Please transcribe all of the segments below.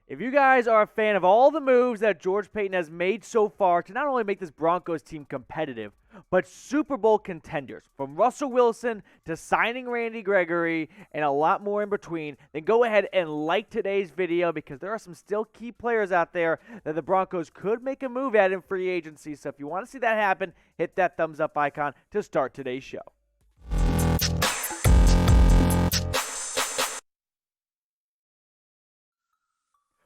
If you guys are a fan of all the moves that George Paton has made so far to not only make this Broncos team competitive, but Super Bowl contenders, from Russell Wilson to signing Randy Gregory and a lot more in between, then go ahead and like today's video because there are some still key players out there that the Broncos could make a move at in free agency. So if you want to see that happen, hit that thumbs up icon to start today's show.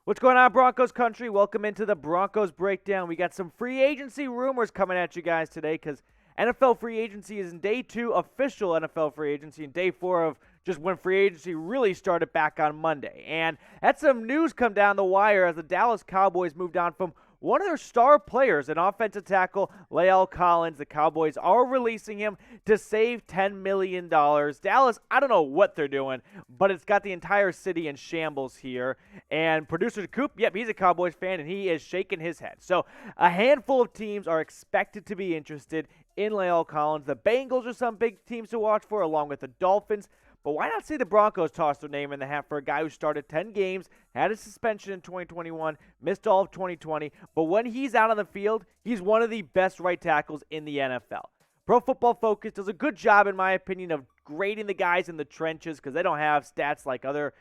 What's going on, Broncos Country? Welcome into the Broncos Breakdown. We got some free agency rumors coming at you guys today because NFL free agency is in day 2, official NFL free agency, and day 4 of just when free agency really started back on Monday. And had some news come down the wire as the Dallas Cowboys moved on from one of their star players, an offensive tackle, La'el Collins. The Cowboys are releasing him to save $10 million. Dallas, I don't know what they're doing, but it's got the entire city in shambles here. And producer Coop, yep, he's a Cowboys fan, and he is shaking his head. So a handful of teams are expected to be interested in La'el Collins. The Bengals are some big teams to watch for, along with the Dolphins. But why not see the Broncos toss their name in the hat for a guy who started 10 games, had a suspension in 2021, missed all of 2020, but when he's out on the field, he's one of the best right tackles in the NFL. Pro Football Focus does a good job, in my opinion, of grading the guys in the trenches because they don't have stats like other,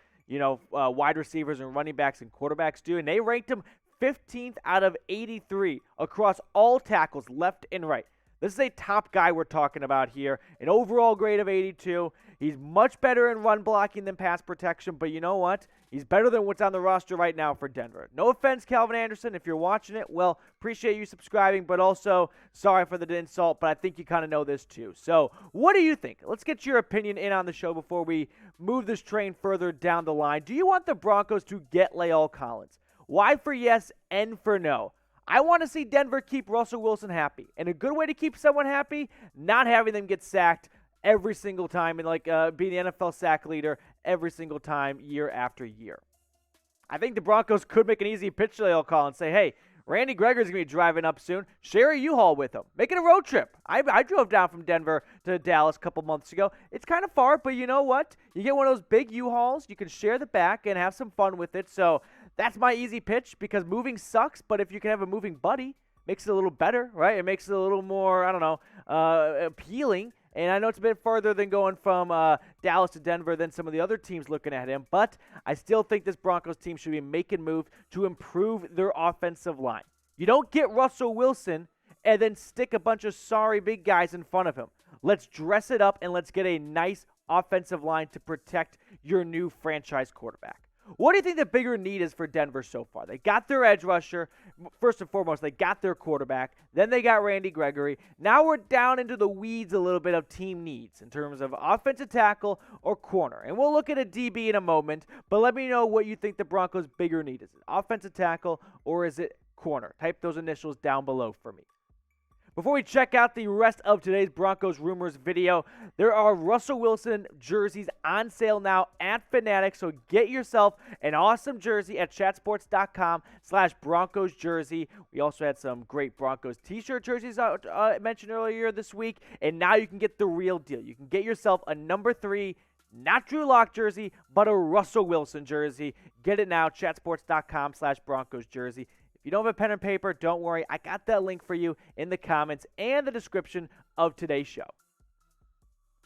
wide receivers and running backs and quarterbacks do, and they ranked him 15th out of 83 across all tackles, left and right. This is a top guy we're talking about here, an overall grade of 82. He's much better in run blocking than pass protection, but you know what? He's better than what's on the roster right now for Denver. No offense, Calvin Anderson. If you're watching it, well, appreciate you subscribing, but also sorry for the insult, but I think you kind of know this too. So what do you think? Let's get your opinion in on the show before we move this train further down the line. Do you want the Broncos to get La'el Collins? Y for yes, N for no. I want to see Denver keep Russell Wilson happy. And a good way to keep someone happy, not having them get sacked every single time and being the NFL sack leader every single time year after year. I think the Broncos could make an easy pitch to La'el Collins and say, hey, Randy Gregory's going to be driving up soon. Share a U-Haul with him. Make it a road trip. I drove down from Denver to Dallas a couple months ago. It's kind of far, but you know what? You get one of those big U-Hauls. You can share the back and have some fun with it. So that's my easy pitch because moving sucks, but if you can have a moving buddy, makes it a little better, right? It makes it a little more, appealing. And I know it's a bit further than going from Dallas to Denver than some of the other teams looking at him, but I still think this Broncos team should be making moves to improve their offensive line. You don't get Russell Wilson and then stick a bunch of sorry big guys in front of him. Let's dress it up and let's get a nice offensive line to protect your new franchise quarterback. What do you think the bigger need is for Denver so far? They got their edge rusher. First and foremost, they got their quarterback. Then they got Randy Gregory. Now we're down into the weeds a little bit of team needs in terms of offensive tackle or corner. And we'll look at a DB in a moment, but let me know what you think the Broncos' bigger need is. Is it offensive tackle or is it corner? Type those initials down below for me. Before we check out the rest of today's Broncos Rumors video, there are Russell Wilson jerseys on sale now at Fanatics, so get yourself an awesome jersey at chatsports.com/Broncos jersey. We also had some great Broncos t-shirt jerseys mentioned earlier this week, and now you can get the real deal. You can get yourself a number 3, not Drew Lock jersey, but a Russell Wilson jersey. Get it now, chatsports.com/Broncos jersey. If you don't have a pen and paper, don't worry. I got that link for you in the comments and the description of today's show.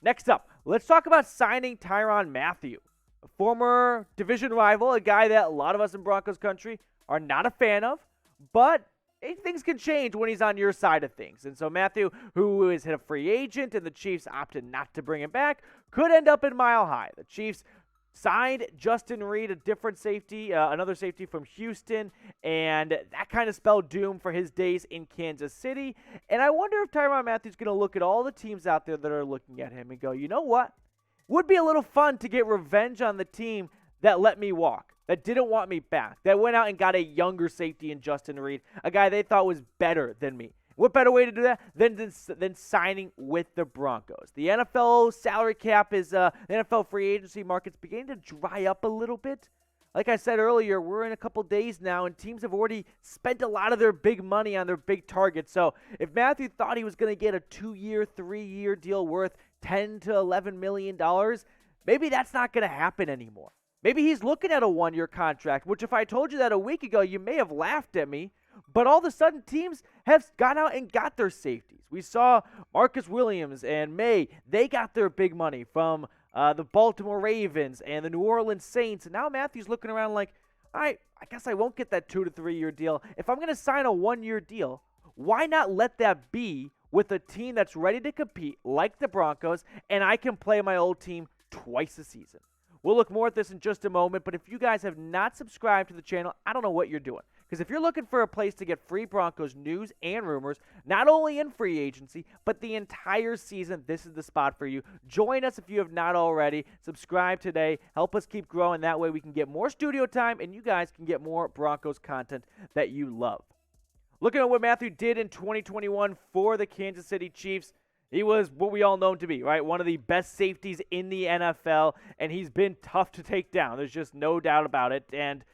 Next up, let's talk about signing Tyrann Mathieu, a former division rival, a guy that a lot of us in Broncos country are not a fan of, but things can change when he's on your side of things. And so Mathieu, who is a free agent and the Chiefs opted not to bring him back, could end up in Mile High. The Chiefs signed Justin Reid, a different safety, another safety from Houston, and that kind of spelled doom for his days in Kansas City. And I wonder if Tyrann Mathieu's going to look at all the teams out there that are looking at him and go, you know what? Would be a little fun to get revenge on the team that let me walk, that didn't want me back, that went out and got a younger safety in Justin Reid, a guy they thought was better than me. What better way to do that than signing with the Broncos? The NFL salary cap is the NFL free agency market's beginning to dry up a little bit. Like I said earlier, we're in a couple days now, and teams have already spent a lot of their big money on their big targets. So if Mathieu thought he was going to get a 2-year, 3-year deal worth $10 to $11 million, maybe that's not going to happen anymore. Maybe he's looking at a 1-year contract, which if I told you that a week ago, you may have laughed at me. But all of a sudden, teams have gone out and got their safeties. We saw Marcus Williams and May. They got their big money from the Baltimore Ravens and the New Orleans Saints. And now Matthew's looking around like, all right, I guess I won't get that 2 to 3 year deal. If I'm going to sign a 1-year deal, why not let that be with a team that's ready to compete like the Broncos, and I can play my old team twice a season? We'll look more at this in just a moment, but if you guys have not subscribed to the channel, I don't know what you're doing. Because if you're looking for a place to get free Broncos news and rumors, not only in free agency, but the entire season, this is the spot for you. Join us if you have not already. Subscribe today. Help us keep growing. That way we can get more studio time, and you guys can get more Broncos content that you love. Looking at what Matthew did in 2021 for the Kansas City Chiefs, he was what we all know him to be, right? One of the best safeties in the NFL, and he's been tough to take down. There's just no doubt about it. And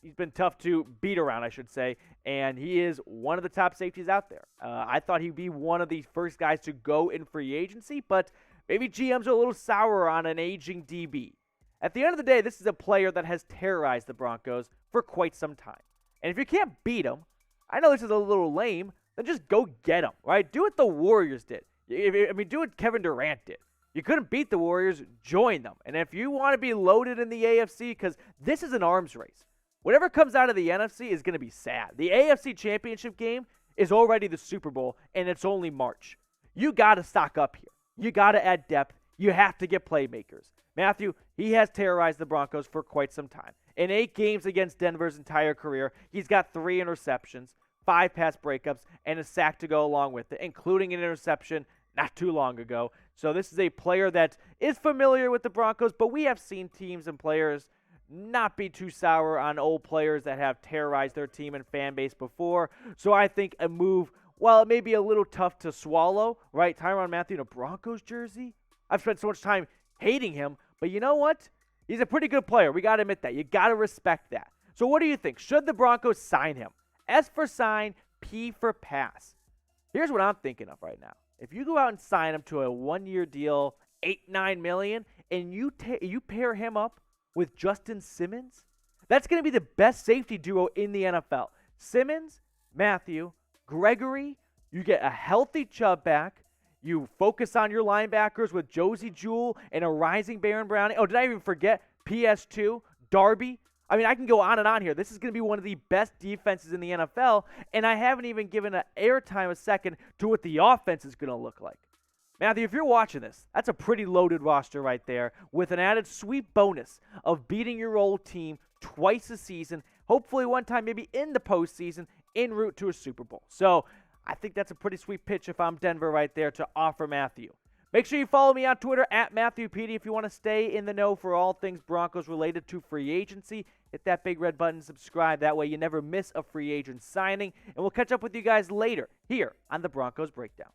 he's been tough to beat around, I should say, and he is one of the top safeties out there. I thought he'd be one of the first guys to go in free agency, but maybe GMs are a little sour on an aging DB. At the end of the day, this is a player that has terrorized the Broncos for quite some time. And if you can't beat him, I know this is a little lame, then just go get him, right? Do what the Warriors did. Do what Kevin Durant did. You couldn't beat the Warriors, join them. And if you want to be loaded in the AFC, because this is an arms race, whatever comes out of the NFC is going to be sad. The AFC Championship game is already the Super Bowl, and it's only March. You got to stock up here. You got to add depth. You have to get playmakers. Matthew, he has terrorized the Broncos for quite some time. In 8 games against Denver's entire career, he's got 3 interceptions, 5 pass breakups, and a sack to go along with it, including an interception not too long ago. So this is a player that is familiar with the Broncos, but we have seen teams and players not be too sour on old players that have terrorized their team and fan base before. So I think a move, while it may be a little tough to swallow, right? Tyrann Mathieu in a Broncos jersey? I've spent so much time hating him, but you know what? He's a pretty good player. We got to admit that. You got to respect that. So what do you think? Should the Broncos sign him? S for sign, P for pass. Here's what I'm thinking of right now. If you go out and sign him to a 1-year deal, $8-9 million, and you pair him up with Justin Simmons, that's going to be the best safety duo in the NFL. Simmons, Mathieu, Gregory, you get a healthy Chubb back. You focus on your linebackers with Josie Jewell and a rising Baron Browning. Oh, did I even forget PS2, Darby? I mean, I can go on and on here. This is going to be one of the best defenses in the NFL, and I haven't even given an airtime a second to what the offense is going to look like. Matthew, if you're watching this, that's a pretty loaded roster right there with an added sweet bonus of beating your old team twice a season, hopefully one time maybe in the postseason, en route to a Super Bowl. So I think that's a pretty sweet pitch if I'm Denver right there to offer Matthew. Make sure you follow me on Twitter at MatthewPedia if you want to stay in the know for all things Broncos related to free agency. Hit that big red button, subscribe. That way you never miss a free agent signing. And we'll catch up with you guys later here on the Broncos Breakdown.